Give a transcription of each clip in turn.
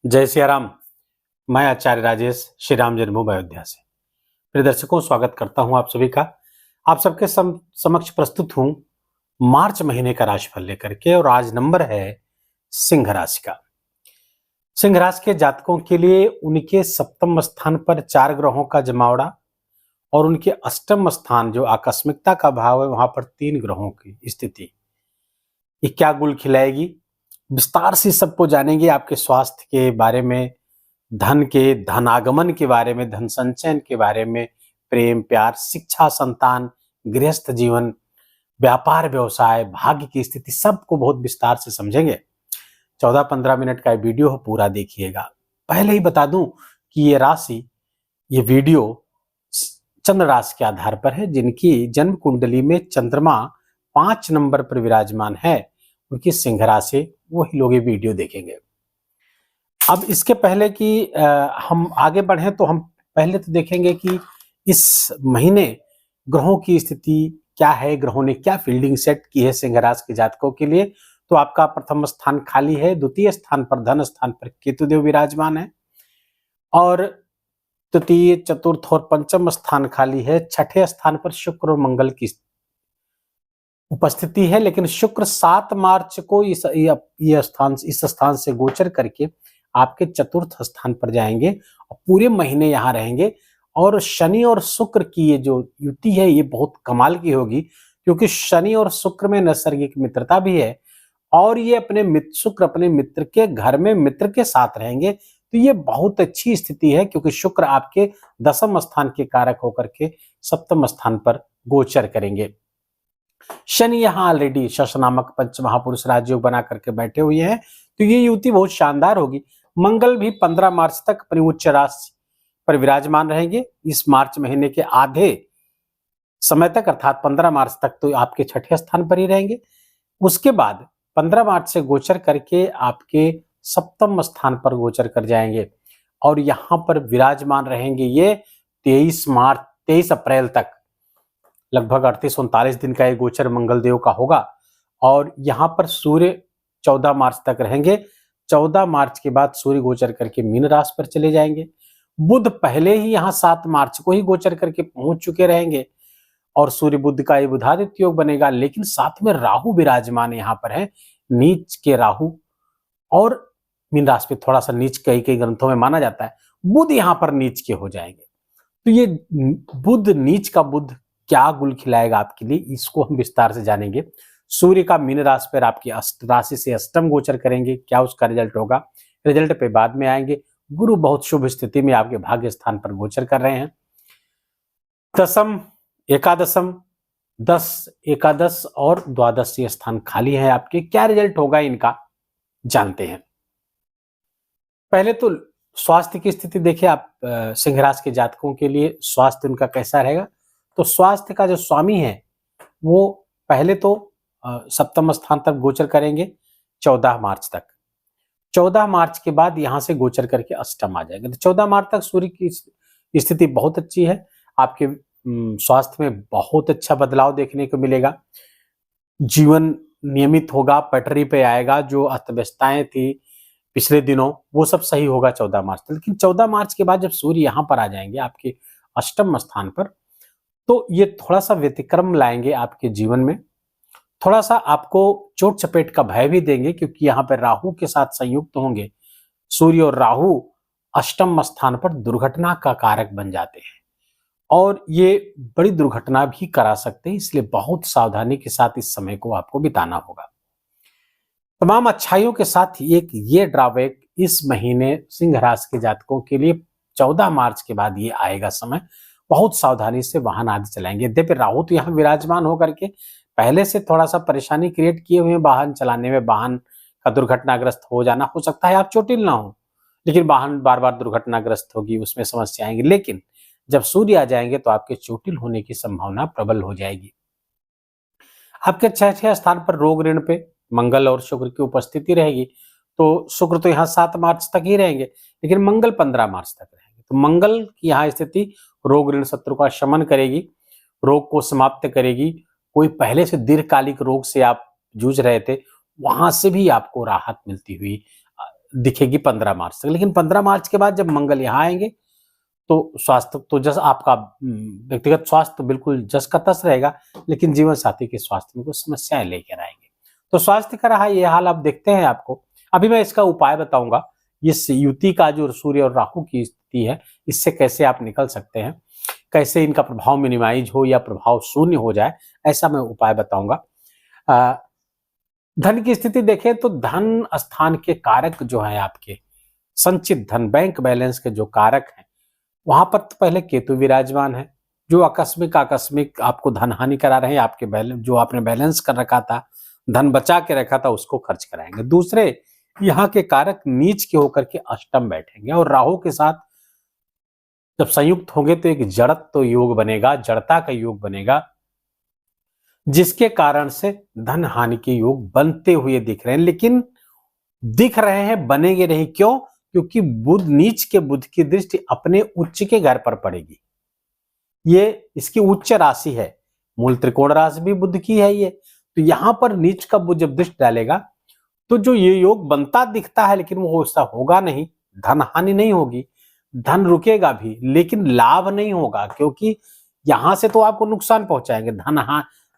जय सिया राम। मैं आचार्य राजेश श्री राम जन्मभूमि अयोध्या से प्रिय दर्शकों स्वागत करता हूं आप सभी का। आप सबके समक्ष प्रस्तुत हूं मार्च महीने का राशिफल लेकर के, और आज नंबर है सिंह राशि का। सिंह राशि के जातकों के लिए उनके सप्तम स्थान पर 4 ग्रहों का जमावड़ा और उनके अष्टम स्थान जो आकस्मिकता का भाव है वहां पर 3 ग्रहों की स्थिति, ये क्या गुल खिलाएगी विस्तार से सबको जानेंगे। आपके स्वास्थ्य के बारे में, धन के धनागमन के बारे में, धन संचयन के बारे में, प्रेम प्यार, शिक्षा, संतान, गृहस्थ जीवन, व्यापार व्यवसाय, भाग्य की स्थिति, सबको बहुत विस्तार से समझेंगे। 14-15 मिनट का वीडियो हो, पूरा देखिएगा। पहले ही बता दूं कि ये वीडियो चंद्र राशि के आधार पर है। जिनकी जन्म कुंडली में चंद्रमा 5 नंबर पर विराजमान है, उनकी सिंह राशि, वही लोग ये वीडियो देखेंगे। अब इसके पहले कि हम आगे बढ़ें तो हम पहले तो देखेंगे कि इस महीने ग्रहों की स्थिति क्या है, ग्रहों ने क्या फील्डिंग सेट की है सिंह राशि के जातकों के लिए। तो आपका प्रथम स्थान खाली है, द्वितीय स्थान पर धन स्थान पर केतुदेव विराजमान है, और तृतीय, चतुर्थ और पंचम स्थान खाली है। छठे स्थान पर शुक्र और मंगल की उपस्थिति है, लेकिन शुक्र 7 मार्च को इस स्थान से गोचर करके आपके चतुर्थ स्थान पर जाएंगे और पूरे महीने यहाँ रहेंगे। और शनि और शुक्र की ये जो युति है ये बहुत कमाल की होगी, क्योंकि शनि और शुक्र में नैसर्गिक मित्रता भी है, और ये शुक्र अपने मित्र के घर में मित्र के साथ रहेंगे। तो ये बहुत अच्छी स्थिति है, क्योंकि शुक्र आपके 10वें स्थान के कारक होकर के 7वें स्थान पर गोचर करेंगे। शनि यहाँ ऑलरेडी शश नामक पंच महापुरुष राजयोग बना करके बैठे हुए हैं, तो ये युति बहुत शानदार होगी। मंगल भी 15 मार्च तक अपनी उच्च राशि पर विराजमान रहेंगे। इस मार्च महीने के आधे समय तक, अर्थात 15 मार्च तक तो आपके छठे स्थान पर ही रहेंगे। उसके बाद 15 मार्च से गोचर करके आपके 7वें स्थान पर गोचर कर जाएंगे, और यहाँ पर विराजमान रहेंगे ये 23 अप्रैल तक। लगभग 38-39 दिन का ये गोचर मंगल देव का होगा, और यहाँ पर सूर्य 14 मार्च तक रहेंगे। 14 मार्च के बाद सूर्य गोचर करके मीन राशि पर चले जाएंगे। बुध पहले ही यहाँ 7 मार्च को ही गोचर करके पहुंच चुके रहेंगे, और सूर्य बुध का ये बुधादित्य योग बनेगा। लेकिन साथ में राहु विराजमान यहाँ पर है, नीच के राहु, और मीन राशि पे थोड़ा सा नीच कई ग्रंथों में माना जाता है। बुध यहाँ पर नीच के हो जाएंगे। तो ये बुध, नीच का बुध क्या गुल खिलाएगा आपके लिए, इसको हम विस्तार से जानेंगे। सूर्य का मीन राशि पर आपकी राशि से अष्टम गोचर करेंगे, क्या उसका रिजल्ट होगा, रिजल्ट पे बाद में आएंगे। गुरु बहुत शुभ स्थिति में आपके भाग्य स्थान पर गोचर कर रहे हैं। दशम, एकादशम, 10, एकादश और द्वादशीय स्थान खाली है आपके। क्या रिजल्ट होगा इनका जानते हैं। पहले तो स्वास्थ्य की स्थिति देखिए आप। सिंह राशि के जातकों के लिए स्वास्थ्य उनका कैसा रहेगा। तो स्वास्थ्य का जो स्वामी है वो पहले तो 7वें स्थान तक गोचर करेंगे 14 मार्च तक। 14 मार्च के बाद यहां से गोचर करके अष्टम आ जाएंगे। तो 14 मार्च तक सूर्य की स्थिति बहुत अच्छी है। आपके स्वास्थ्य में बहुत अच्छा बदलाव देखने को मिलेगा। जीवन नियमित होगा, पटरी पे आएगा। जो अस्तव्यस्तताएं थी पिछले दिनों वो सब सही होगा 14 मार्च तक। लेकिन 14 मार्च के बाद जब सूर्य यहां पर आ जाएंगे आपके अष्टम स्थान पर, तो ये थोड़ा सा व्यतिक्रम लाएंगे आपके जीवन में। थोड़ा सा आपको चोट चपेट का भय भी देंगे, क्योंकि यहाँ पर राहु के साथ संयुक्त होंगे। सूर्य और राहु अष्टम स्थान पर दुर्घटना का कारक बन जाते हैं, और ये बड़ी दुर्घटना भी करा सकते हैं। इसलिए बहुत सावधानी के साथ इस समय को आपको बिताना होगा। तमाम अच्छाइयों के साथ एक ये ड्रॉबैक इस महीने सिंह राशि के जातकों के लिए 14 मार्च के बाद ये आएगा समय। बहुत सावधानी से वाहन आदि चलाएंगे। यद्यपि राहु तो यहाँ विराजमान होकर के पहले से थोड़ा सा परेशानी क्रिएट किए हुए वाहन चलाने में, वाहन का दुर्घटनाग्रस्त हो जाना। हो सकता है आप चोटिल ना हो, लेकिन वाहन बार बार दुर्घटनाग्रस्त होगी, उसमें समस्या आएंगी। लेकिन जब सूर्य आ जाएंगे तो आपके चोटिल होने की संभावना प्रबल हो जाएगी। आपके छठे स्थान पर रोग ऋण पे मंगल और शुक्र की उपस्थिति रहेगी। तो शुक्र तो यहाँ 7 मार्च तक ही रहेंगे, लेकिन मंगल 15 मार्च तक रहेंगे। तो मंगल की यहाँ स्थिति रोग ऋण शत्रु का शमन करेगी, रोग को समाप्त करेगी। कोई पहले से दीर्घकालिक रोग से आप जूझ रहे थे, वहां से भी आपको राहत मिलती हुई दिखेगी 15 मार्च तक। लेकिन 15 मार्च के बाद जब मंगल यहाँ आएंगे तो स्वास्थ्य तो जस आपका व्यक्तिगत स्वास्थ्य तो बिल्कुल जस का तस रहेगा, लेकिन जीवन साथी के स्वास्थ्य में कुछ समस्याएं लेकर आएंगे। तो स्वास्थ्य का रहा ये हाल आप देखते हैं आपको। अभी मैं इसका उपाय बताऊंगा, इस युति का जो सूर्य और राहु की स्थिति है, इससे कैसे आप निकल सकते हैं, कैसे इनका प्रभाव मिनिमाइज हो या प्रभाव शून्य हो जाए, ऐसा मैं उपाय बताऊंगा। धन की स्थिति देखें तो धन स्थान के कारक जो है आपके संचित धन, बैंक बैलेंस के जो कारक हैं, वहां पर तो पहले केतु विराजमान है, जो आकस्मिक आकस्मिक आपको धन हानि करा रहे हैं। आपके बैलेंस जो आपने बैलेंस कर रखा था, धन बचा के रखा था, उसको खर्च कराएंगे। दूसरे यहाँ के कारक नीच के होकर के अष्टम बैठेंगे और राहु के साथ जब संयुक्त होंगे तो एक जड़त्व योग बनेगा, जड़ता का योग बनेगा, जिसके कारण से धन हानि के योग बनते हुए दिख रहे हैं। लेकिन दिख रहे हैं, बनेंगे नहीं। क्यों? क्योंकि बुध नीच के बुध की दृष्टि अपने उच्च के घर पर पड़ेगी। ये इसकी उच्च राशि है, मूल त्रिकोण राशि भी बुध की है ये। तो यहां पर नीच का बुध जब दृष्टि डालेगा तो जो ये योग बनता दिखता है, लेकिन वो ऐसा होगा नहीं। धन हानि नहीं होगी, धन रुकेगा भी, लेकिन लाभ नहीं होगा, क्योंकि यहां से तो आपको नुकसान पहुंचाएंगे।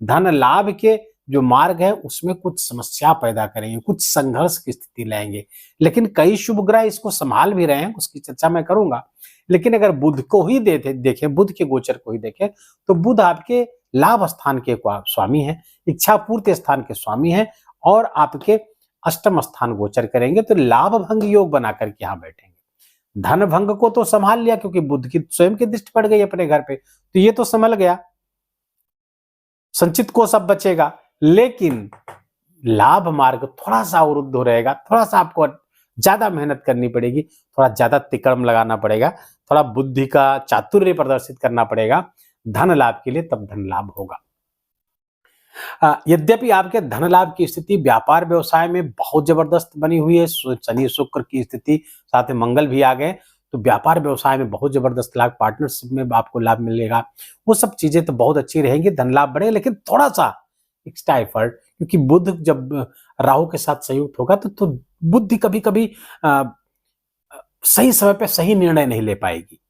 धन लाभ के जो मार्ग है उसमें कुछ समस्या पैदा करेंगे, कुछ संघर्ष की स्थिति लाएंगे। लेकिन कई शुभ ग्रह इसको संभाल भी रहे हैं, उसकी चर्चा मैं करूंगा। लेकिन अगर बुध को ही देखें, बुध के गोचर को ही देखें, तो बुध आपके लाभ स्थान के स्वामी है, इच्छा पूर्ति स्थान के स्वामी है, और आपके अष्टम स्थान गोचर करेंगे तो लाभ भंग योग बना करके यहां बैठेंगे। धन भंग को तो संभाल लिया, क्योंकि बुध की स्वयं की दृष्टि पड़ गई अपने घर पे, तो ये तो संभल गया, संचित को सब बचेगा। लेकिन लाभ मार्ग थोड़ा सा अवरुद्ध हो रहेगा, थोड़ा सा आपको ज्यादा मेहनत करनी पड़ेगी, थोड़ा ज्यादा तिकड़म लगाना पड़ेगा, थोड़ा बुद्धि का चातुर्य प्रदर्शित करना पड़ेगा धन लाभ के लिए, तब धन लाभ होगा। यद्यपि आपके धन लाभ की स्थिति व्यापार व्यवसाय में बहुत जबरदस्त बनी हुई है, शनि शुक्र की स्थिति, साथ में मंगल भी आ गए, तो व्यापार व्यवसाय में बहुत जबरदस्त लाभ, पार्टनरशिप में आपको लाभ मिलेगा, वो सब चीजें तो बहुत अच्छी रहेंगी, धन लाभ बढ़ेगा। लेकिन थोड़ा सा एक्स्ट्रा एफर्ट, क्योंकि बुध जब राहु के साथ संयुक्त होगा तो बुद्धि कभी कभी सही समय पे सही निर्णय नहीं ले पाएगी,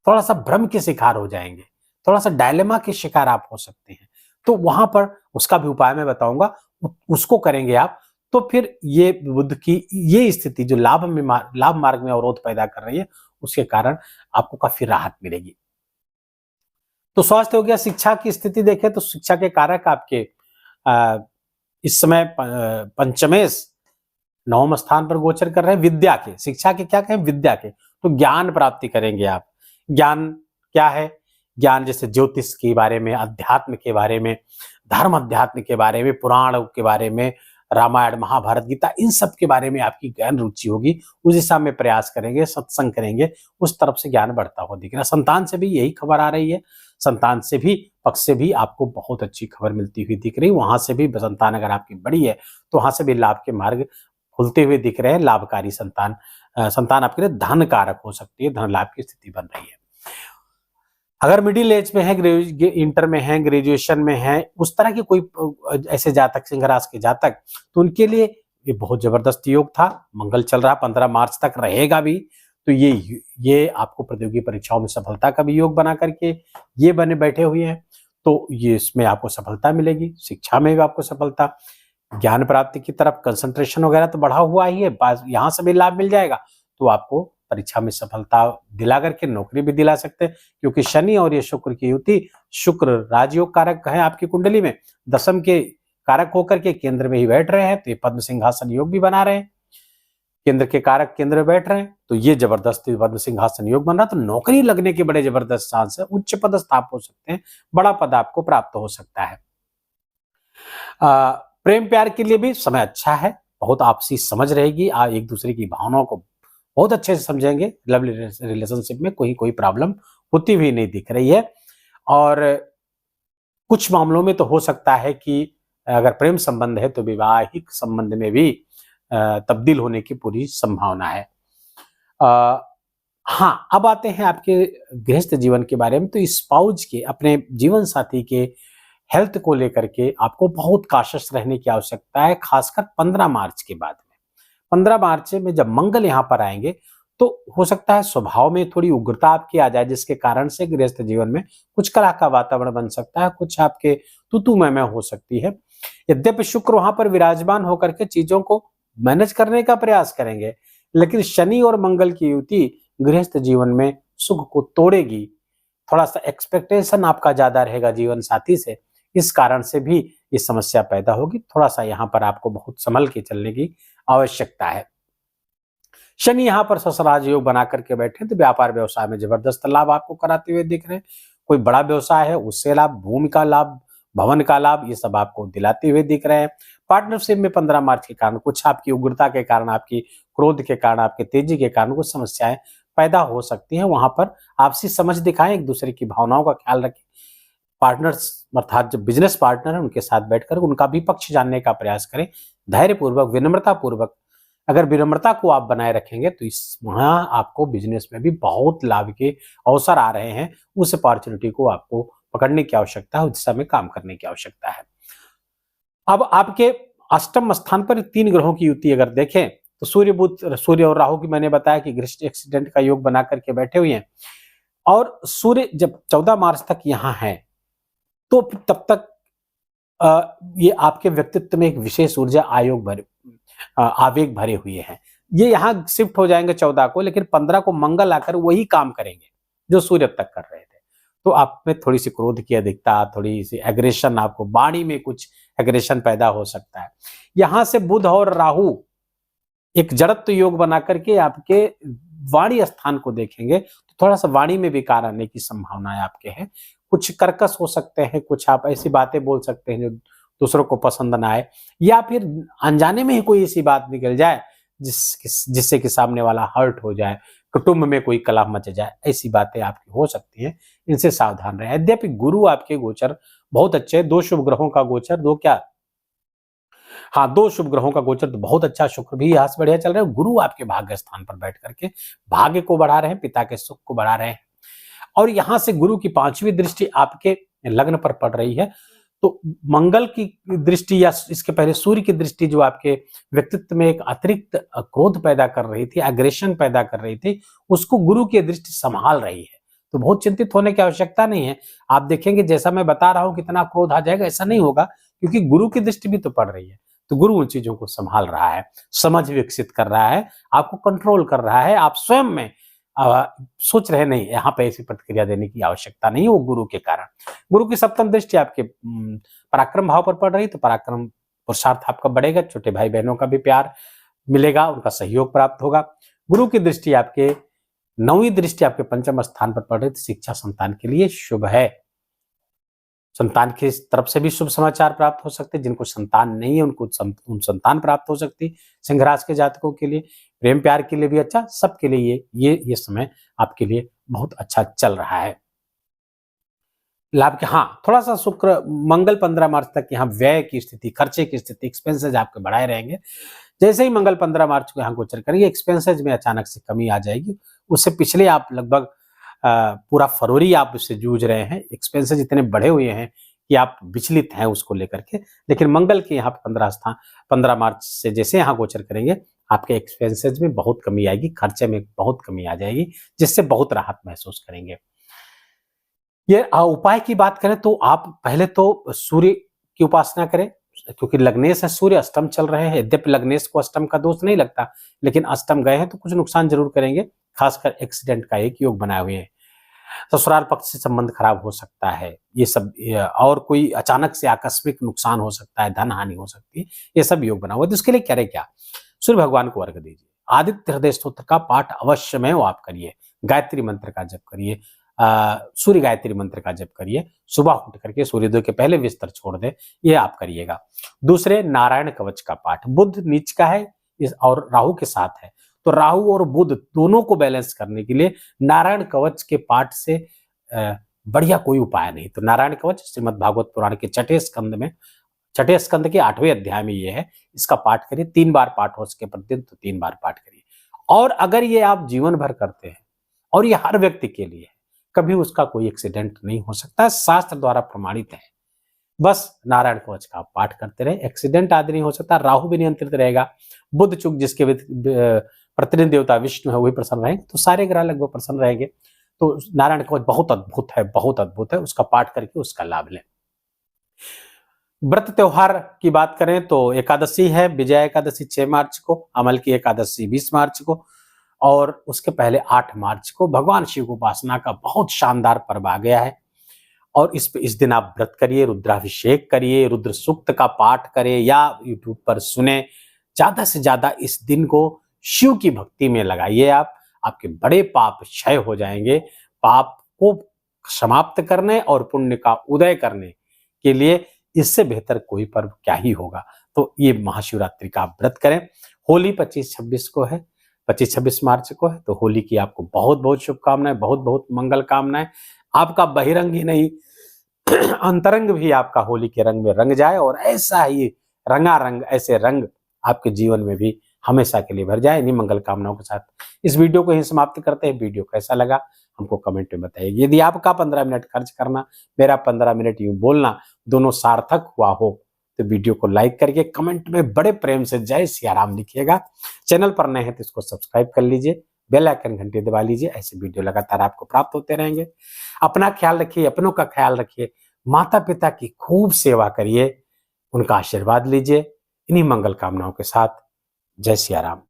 थोड़ा सा भ्रम के शिकार हो जाएंगे, थोड़ा सा डायलेमा के शिकार आप हो सकते हैं। तो वहां पर उसका भी उपाय मैं बताऊंगा, उसको करेंगे आप, तो फिर ये बुध की ये स्थिति जो लाभ मार्ग में अवरोध पैदा कर रही है, उसके कारण आपको काफी राहत मिलेगी। तो स्वास्थ्य हो गया। शिक्षा की स्थिति देखें तो शिक्षा के कारक आपके इस समय पंचमेश नवम स्थान पर गोचर कर रहे हैं। विद्या के, शिक्षा के क्या कहें, विद्या के, तो ज्ञान प्राप्ति करेंगे आप। ज्ञान क्या है? ज्ञान जैसे ज्योतिष के बारे में, अध्यात्म के बारे में, धर्म अध्यात्म के बारे में, पुराण के बारे में, रामायण महाभारत गीता, इन सब के बारे में आपकी ज्ञान रुचि होगी, उस दिशा में प्रयास करेंगे, सत्संग करेंगे, उस तरफ से ज्ञान बढ़ता हुआ दिख रहा है। संतान से भी यही खबर आ रही है, संतान से भी पक्ष से भी आपको बहुत अच्छी खबर मिलती हुई दिख रही है। वहां से भी संतान अगर आपकी बड़ी है तो वहां से भी लाभ के मार्ग खुलते हुए दिख रहे हैं। लाभकारी संतान आपके लिए धन कारक हो सकती है, धन लाभ की स्थिति बन रही है। अगर मिडिल एज में है, इंटर में है, ग्रेजुएशन में है, उस तरह के कोई ऐसे जातक, सिंह राशि के जातक, तो उनके लिए ये बहुत जबरदस्त योग था। मंगल चल रहा 15 मार्च तक रहेगा भी, तो ये आपको प्रतियोगी परीक्षाओं में सफलता का भी योग बना करके ये बने बैठे हुए हैं। तो ये इसमें आपको सफलता मिलेगी, शिक्षा में भी आपको सफलता, ज्ञान प्राप्ति की तरफ कंसंट्रेशन वगैरह तो बढ़ा हुआ ही है, यहाँ से भी लाभ मिल जाएगा, तो आपको परीक्षा में सफलता दिला करके नौकरी भी दिला सकते हैं। क्योंकि शनि और ये शुक्र की युति, शुक्र राजयोग कारक है आपकी कुंडली में, दशम के कारक होकर के केंद्र में ही बैठ रहे हैं, तो ये पद्म सिंहासन योग भी बना रहे हैं, केंद्र के कारक केंद्र में बैठ रहे हैं, तो ये जबरदस्त पद्म सिंहासन योग बन रहा है। तो नौकरी लगने के बड़े जबरदस्त चांस है, उच्च पदस्थ आप हो सकते हैं, बड़ा पद आपको प्राप्त हो सकता है। प्रेम प्यार के लिए भी समय अच्छा है, बहुत आपसी समझ रहेगी, आप एक दूसरे की भावनाओं को बहुत अच्छे से समझेंगे। लव रिलेशनशिप में कोई प्रॉब्लम होती हुई नहीं दिख रही है। और कुछ मामलों में तो हो सकता है कि अगर प्रेम संबंध है तो वैवाहिक संबंध में भी तब्दील होने की पूरी संभावना है। हाँ, अब आते हैं आपके गृहस्थ जीवन के बारे में। तो स्पाउस के, अपने जीवन साथी के हेल्थ को लेकर के आपको बहुत काशिश रहने की आवश्यकता है, खासकर 15 मार्च के बाद में। 15 मार्च में जब मंगल यहाँ पर आएंगे तो हो सकता है स्वभाव में थोड़ी उग्रता आपकी आ जाए, जिसके कारण से गृहस्थ जीवन में कुछ कलह का वातावरण बन सकता है, कुछ आपके तू में हो सकती है। यद्यपि शुक्र वहां पर विराजमान होकर के चीजों को मैनेज करने का प्रयास करेंगे, लेकिन शनि और मंगल की युति गृहस्थ जीवन में सुख को तोड़ेगी। थोड़ा सा एक्सपेक्टेशन आपका ज्यादा रहेगा जीवन साथी से, इस कारण से भी ये समस्या पैदा होगी। थोड़ा सा यहाँ पर आपको बहुत संभल के चलने की आवश्यकता है। शनि यहाँ पर ससराज योग बना करके बैठे तो व्यापार व्यवसाय में जबरदस्त लाभ आपको कराते हुए दिख रहे हैं। कोई बड़ा व्यवसाय है उससे लाभ, भूमि का लाभ, भवन का लाभ, ये सब आपको दिलाते हुए दिख रहे हैं। पार्टनरशिप में 15 मार्च के कारण कुछ आपकी उग्रता के कारण, आपकी क्रोध के कारण, आपके तेजी के कारण कुछ समस्याएं पैदा हो सकती हैं। वहां पर आपसी समझ दिखाएं, एक दूसरे की भावनाओं का ख्याल रखें। पार्टनर्स अर्थात जो बिजनेस पार्टनर है उनके साथ बैठकर उनका भी पक्ष जानने का प्रयास करें, धैर्यपूर्वक, विनम्रता पूर्वक। अगर विनम्रता को आप बनाए रखेंगे तो इस वहां आपको बिजनेस में भी बहुत लाभ के अवसर आ रहे हैं। उस अपॉर्चुनिटी को आपको पकड़ने की आवश्यकता है, उस दिशा में काम करने की आवश्यकता है। अब आपके अष्टम स्थान पर 3 ग्रहों की युति अगर देखें तो सूर्य और राहु की मैंने बताया कि गृहस्थ एक्सीडेंट का योग बना करके बैठे हुए हैं, और सूर्य जब 14 मार्च तक यहाँ है तो तब तक ये आपके व्यक्तित्व में एक विशेष ऊर्जा आवेग भरे हुए हैं। ये यहाँ शिफ्ट हो जाएंगे 14 को, लेकिन 15 को मंगल आकर वही काम करेंगे जो सूर्य अब तक कर रहे थे। तो आप में थोड़ी सी क्रोध की अधिकता, थोड़ी सी एग्रेशन, आपको वाणी में कुछ एग्रेशन पैदा हो सकता है। यहां से बुध और राहु एक जड़त्व योग बना करके आपके वाणी स्थान को देखेंगे तो थोड़ा सा वाणी में विकार आने की संभावनाएं आपके हैं। कुछ कर्कश हो सकते हैं, कुछ आप ऐसी बातें बोल सकते हैं जो दूसरों को पसंद ना आए, या फिर अनजाने में ही कोई ऐसी बात निकल जाए जिससे कि सामने वाला हर्ट हो जाए, कुटुंब में कोई कलह मच जाए, ऐसी बातें आपकी हो सकती हैं। इनसे सावधान रहें। यद्यपि गुरु आपके गोचर बहुत अच्छे, 2 शुभ ग्रहों का गोचर, दो शुभ ग्रहों का गोचर तो बहुत अच्छा। शुक्र भी यहाँ से बढ़िया चल रहा है, गुरु आपके भाग्य स्थान पर बैठ करके भाग्य को बढ़ा रहे हैं, पिता के सुख को बढ़ा रहे हैं। और यहां से गुरु की 5वीं दृष्टि आपके लग्न पर पड़ रही है, तो मंगल की दृष्टि या इसके पहले सूर्य की दृष्टि जो आपके व्यक्तित्व में एक अतिरिक्त क्रोध पैदा कर रही थी, एग्रेशन पैदा कर रही थी, उसको गुरु की दृष्टि संभाल रही है। तो बहुत चिंतित होने की आवश्यकता नहीं है। आप देखेंगे जैसा मैं बता रहा हूं कितना क्रोध आ जाएगा, ऐसा नहीं होगा, क्योंकि गुरु की दृष्टि भी तो पड़ रही है। तो गुरु उन चीजों को संभाल रहा है, समझ विकसित कर रहा है, आपको कंट्रोल कर रहा है। आप स्वयं में सोच रहे नहीं, यहाँ पे ऐसी प्रतिक्रिया देने की आवश्यकता नहीं, वो गुरु के कारण। गुरु की 7वीं दृष्टि आपके पराक्रम भाव पर पड़ रही, तो पराक्रम पुरुषार्थ आपका बढ़ेगा, छोटे भाई बहनों का भी प्यार मिलेगा, उनका सहयोग प्राप्त होगा। गुरु की दृष्टि आपके 9वीं दृष्टि आपके 5म स्थान पर पड़ रही, तो शिक्षा संतान के लिए शुभ है। संतान की तरफ से भी शुभ समाचार प्राप्त हो सकते हैं। जिनको संतान नहीं है उनको संतान प्राप्त हो सकती। सिंह राशि के जातकों के लिए प्रेम प्यार के लिए भी अच्छा, सबके लिए ये समय आपके लिए बहुत अच्छा चल रहा है। लाभ के थोड़ा सा शुक्र मंगल 15 मार्च तक यहाँ व्यय की स्थिति, खर्चे की स्थिति, एक्सपेंसेज आपके बढ़ाए रहेंगे। जैसे ही मंगल 15 मार्च को यहाँ गोचर करेंगे, एक्सपेंसेज में अचानक से कमी आ जाएगी। उससे पिछले आप लगभग पूरा फरवरी आप उससे जूझ रहे हैं, एक्सपेंसेस इतने बढ़े हुए हैं कि आप विचलित हैं उसको लेकर के। लेकिन मंगल के यहाँ 15 मार्च से जैसे यहाँ गोचर करेंगे, आपके एक्सपेंसेस में बहुत कमी आएगी, खर्चे में बहुत कमी आ जाएगी, जिससे बहुत राहत महसूस करेंगे। ये उपाय की बात करें तो आप पहले तो सूर्य की उपासना करें, क्योंकि लग्नेश है, सूर्य अष्टम चल रहे हैं। यद्यपि लग्नेश को अष्टम का दोष नहीं लगता, लेकिन अष्टम गए हैं तो कुछ नुकसान जरूर करेंगे, खासकर एक्सीडेंट का एक योग बनाए हुए हैं। ससुराल पक्ष से संबंध खराब हो सकता है, ये सब, और कोई अचानक से आकस्मिक नुकसान हो सकता है, धन हानि हो सकती है, ये सब योग बना हुआ है। तो इसके लिए क्या सूर्य भगवान को अर्घ दीजिए, आदित्य हृदय स्तोत्र का पाठ अवश्य में वो आप करिए, गायत्री मंत्र का जप करिए, सूर्य गायत्री मंत्र का जप करिए, सुबह उठ करके सूर्योदय के पहले बिस्तर छोड़ दे, ये आप करिएगा। दूसरे, नारायण कवच का पाठ, बुध नीच का है और राहु के साथ है, तो राहु और बुध दोनों को बैलेंस करने के लिए नारायण कवच के पाठ से बढ़िया कोई उपाय नहीं। तो नारायण कवच श्रीमद् भागवत पुराण के छठे स्कंद के 8वें अध्याय में ये है, इसका पाठ करिए। 3 बार पाठ हो सके प्रतिदिन तो 3 बार पाठ करिए। और अगर ये आप जीवन भर करते हैं, और ये हर व्यक्ति के लिए है, कभी उसका कोई एक्सीडेंट नहीं हो सकता, शास्त्र द्वारा प्रमाणित है। बस नारायण कवच का आप पाठ करते रहे। एक्सीडेंट आदि नहीं हो सकता, राहु भी नियंत्रित रहेगा, बुध चुक जिसके प्रतिनिधि देवता विष्णु है वही प्रसन्न रहेंगे, तो सारे ग्रह लगभग प्रसन्न रहेंगे। तो नारायण कवच बहुत अद्भुत है, बहुत अद्भुत है, उसका पाठ करके उसका लाभ लें। व्रत त्योहार की बात करें तो एकादशी है, विजया एकादशी 6 मार्च को, अमल की एकादशी 20 मार्च को, और उसके पहले 8 मार्च को भगवान शिव की उपासना का बहुत शानदार पर्व आ गया है। और इस दिन आप व्रत करिए, रुद्राभिषेक करिए, रुद्र सूक्त का पाठ करें या यूट्यूब पर सुने। ज्यादा से ज्यादा इस दिन को शिव की भक्ति में लगाइए आप, आपके बड़े पाप क्षय हो जाएंगे। पाप को समाप्त करने और पुण्य का उदय करने के लिए इससे बेहतर कोई पर्व क्या ही होगा। तो ये महाशिवरात्रि का आप व्रत करें। होली 25-26 को है, 25-26 मार्च को है, तो होली की आपको बहुत बहुत शुभकामनाएं, बहुत बहुत मंगल कामनाएं। आपका बहिरंग ही नहीं अंतरंग भी आपका होली के रंग में रंग जाए, और ऐसा ही रंगारंग ऐसे रंग आपके जीवन में भी हमेशा के लिए भर जाए। इन्हीं मंगल कामनाओं के साथ इस वीडियो को ही समाप्त करते हैं। वीडियो कैसा लगा हमको कमेंट में बताइए। यदि आपका 15 मिनट खर्च करना, मेरा 15 मिनट यूं बोलना दोनों सार्थक हुआ हो, तो वीडियो को लाइक करके कमेंट में बड़े प्रेम से जय सियाराम लिखिएगा। चैनल पर नए हैं तो इसको सब्सक्राइब कर लीजिए, बेल आइकन घंटी दबा लीजिए, ऐसे वीडियो लगातार आपको प्राप्त होते रहेंगे। अपना ख्याल रखिए, अपनों का ख्याल रखिए, माता पिता की खूब सेवा करिए, उनका आशीर्वाद लीजिए। इन्हीं मंगल कामनाओं के साथ जय सियाराम।